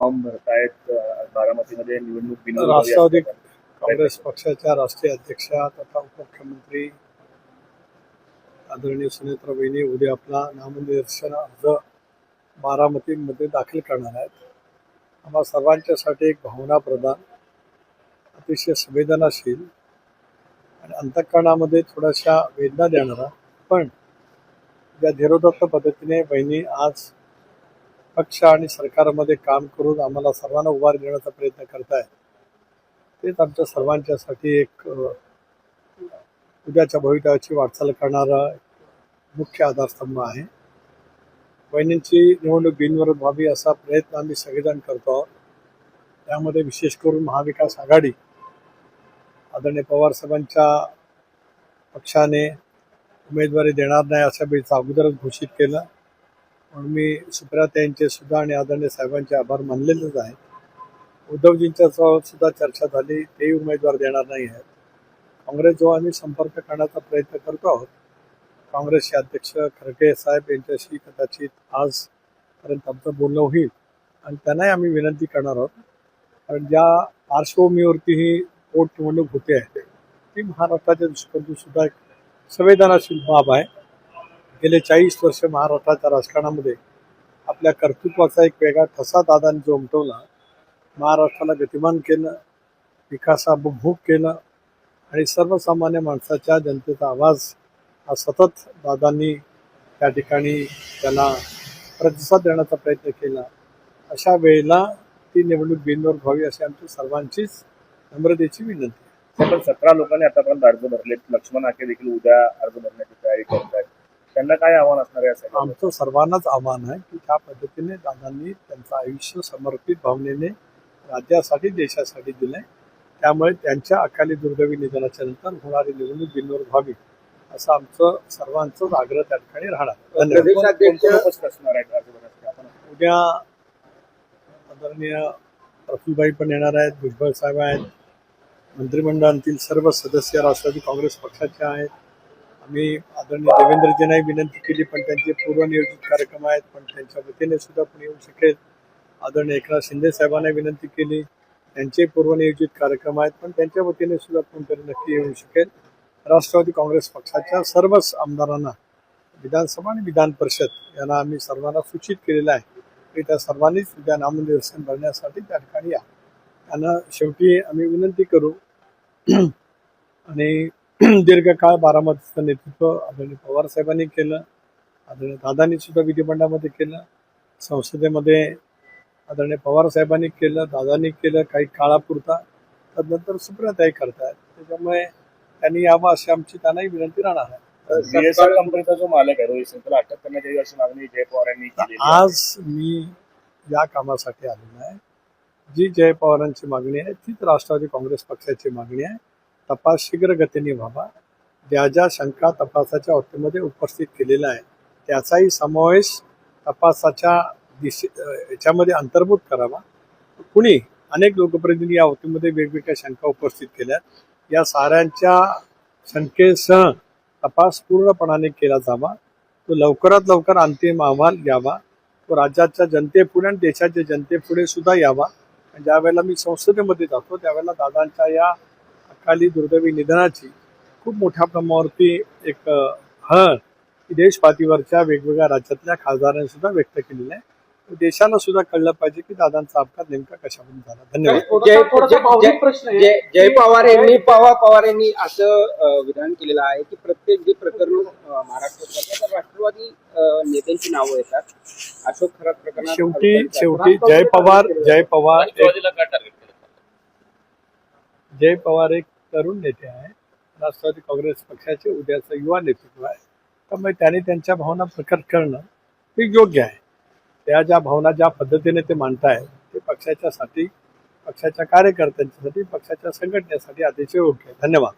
Form भरतायत बारामतीमध्ये निवडणूक राष्ट्रवादी काँग्रेस पक्षाच्या राष्ट्रीय अध्यक्षा तथा उपमुख्यमंत्री आदरणीय सुनेत्रा वहिनी उद्या आपला नामनिर्देशन अर्ज बारामतीमध्ये दाखल करणार आहेत. आम्हा सर्वांच्यासाठी एक भावनाप्रधान, अतिशय संवेदनाशील आणि अंतःकरणामध्ये थोड्याशा वेदना देणारा, पण ज्या धीरोदत्त पद्धतीने बहिणी आज पक्ष आणि सरकारमध्ये काम करून आम्हाला सर्वांना उभारी देण्याचा प्रयत्न करतायत, तेच आमच्या सर्वांच्यासाठी एक उद्याच्या भवितव्याची वाटचाल करणारा मुख्य आधारस्तंभ आहे. बहिणींची निवडणूक बिनविरोध व्हावी असा प्रयत्न आम्ही सगळेजण करतो आहोत. त्यामध्ये विशेष करून महाविकास आघाडी आदरणीय पवार साहेबांच्या पक्षाने उमेदवारी देणार नाही अशा वेळेचं अगोदरच घोषित केलं, म्हणून मी सुप्रियाताईंचे सुद्धा आणि आदरणीय साहेबांचे आभार मानलेलेच आहेत. उद्धवजींच्या सुद्धा चर्चा झाली, तेही उमेदवार देणार नाही आहेत. काँग्रेस जो आम्ही संपर्क करण्याचा प्रयत्न करतो आहोत, काँग्रेसचे अध्यक्ष खरगे साहेब यांच्याशी कदाचित आजपर्यंत आमचं बोलणं होईल आणि त्यांनाही आम्ही विनंती करणार आहोत, कारण ज्या पार्श्वभूमीवरती ही पोटनिवडणूक होते आहे ती महाराष्ट्राच्या दृष्टिकोनातून सुद्धा एक संवेदनाशील बाब आहे. गेले 40 वर्ष महाराष्ट्राच्या राजकारणामध्ये आपल्या कर्तृत्वाचा एक वेगळा ठसा दादांनी जो उमटवला, महाराष्ट्राला गतिमान केलं, विकासाभिमुख केलं आणि सर्वसामान्य माणसाच्या जनतेचा आवाज हा सतत दादांनी त्या ठिकाणी त्याला प्रतिसाद देण्याचा प्रयत्न केला. अशा वेळेला ती निवडणूक बिनविरोध व्हावी अशी आमची सर्वांचीच नम्रतेची विनंती आहे. पण 17 लोकांनी आतापर्यंत अर्ज भरलेत. लक्ष्मण आके देखील उद्या अर्ज भरण्याची तयारी करत आहेत. त्यांना काय आव्हान असणार आहे? असं आमचं सर्वांनाच आव्हान आहे की ज्या पद्धतीने दादांनी त्यांचं आयुष्य समर्पित भावनेने राज्यासाठी देशासाठी दिलंय, त्यामुळे त्यांच्या अकाली दुर्दैवी निधनाच्या नंतर होणारी निवडणूक बिनविरोध व्हावी असं आमचं सर्वांचंच आग्रह त्या ठिकाणी राहणार. उद्या आदरणीय प्रफुल्लभाई पण येणार आहेत, भुजबळ साहेब आहेत, मंत्रिमंडळातील सर्व सदस्य राष्ट्रवादी काँग्रेस पक्षाचे आहेत. आम्ही आदरणीय देवेंद्रजींनाही विनंती केली, पण त्यांचे पूर्वनियोजित कार्यक्रम आहेत, पण त्यांच्या वतीने सुद्धा कोणी येऊ शकेल. आदरणीय एकनाथ शिंदे साहेबांना विनंती केली, त्यांचे पूर्वनियोजित कार्यक्रम आहेत, पण त्यांच्या वतीने सुद्धा कोणतरी नक्की येऊ शकेल. राष्ट्रवादी काँग्रेस पक्षाच्या सर्वच आमदारांना विधानसभा आणि विधान परिषद यांना आम्ही सर्वांना सूचित केलेलं आहे की त्या सर्वांनीच उद्या नामनिर्देशन भरण्यासाठी त्या ठिकाणी या. त्यांना शेवटी आम्ही विनंती करू आणि दीर्घकाळ बारामतीचं नेतृत्व आदरणीय पवार साहेबांनी केलं, आदरणीय दादांनी सुद्धा विधिमंडळामध्ये केलं, संसदेमध्ये आदरणीय पवार साहेबांनी केलं, दादांनी केलं काही काळापुरता, त्यानंतर सुप्रियाताई करतायत. त्याच्यामुळे त्यांनी यावं अशी आमची त्यांनाही विनंती राहणार आहे. बीएसआर कंपनीचा जो मालक आहे रोहित सिंग त्याला अटक करण्यात यावी अशी मागणी जय पवार यांनी केली. आज मी या कामासाठी आलेलो आहे. जी जय पवारांची मागणी आहे तीच राष्ट्रवादी काँग्रेस पक्षाची मागणी आहे. तपास शीघ्र गतीने व्हावा. ज्या ज्या शंका तपासाच्या बाबतीमध्ये उपस्थित केलेला आहे त्याचाही समावेश तपासाच्या याच्यामध्ये अंतर्भूत करावा. कुणी अनेक लोकप्रतिनिधी या बाबतीमध्ये वेगवेगळ्या शंका उपस्थित केल्यात. या साऱ्यांच्या शंकेसह तपास पूर्णपणाने केला जावा. तो लवकरात लवकर अंतिम अहवाल यावा. तो राज्याच्या जनतेपुढे आणि देशाच्या जनतेपुढे सुद्धा यावा. ज्या वेळेला मी संसदेमध्ये जातो त्यावेळेला दादांच्या या अकाली दुर्दैवी निधनाची खूप मोठ्या प्रमाणावरती एक देशपातळीवरच्या वेगवेगळ्या राज्यातल्या खासदारांनी सुद्धा व्यक्त केलेलं आहे. देशाला सुद्धा कळलं पाहिजे की दादांचा अपघात नेमका कशावरून झाला. धन्यवाद. जय पवार यांनी असं विधान केलेलं आहे की प्रत्येक जे प्रकरण महाराष्ट्रात राष्ट्रवादी नेत्यांची नावं येतात. अशोक खरात प्रकरणात शेवटी जय पवार एक तरुण नेते आहे, राष्ट्रवादी काँग्रेस पक्षाचे उद्याचं युवा नेतृत्व आहे. त्यामुळे त्यांनी त्यांच्या भावना प्रकट करणं हे योग्य आहे. त्या ज्या भावना ज्या पद्धतीने ते मांडतायत ते पक्षाच्यासाठी, पक्षाच्या कार्यकर्त्यांच्यासाठी, पक्षाच्या संघटनेसाठी अतिशय योग्य आहे. धन्यवाद.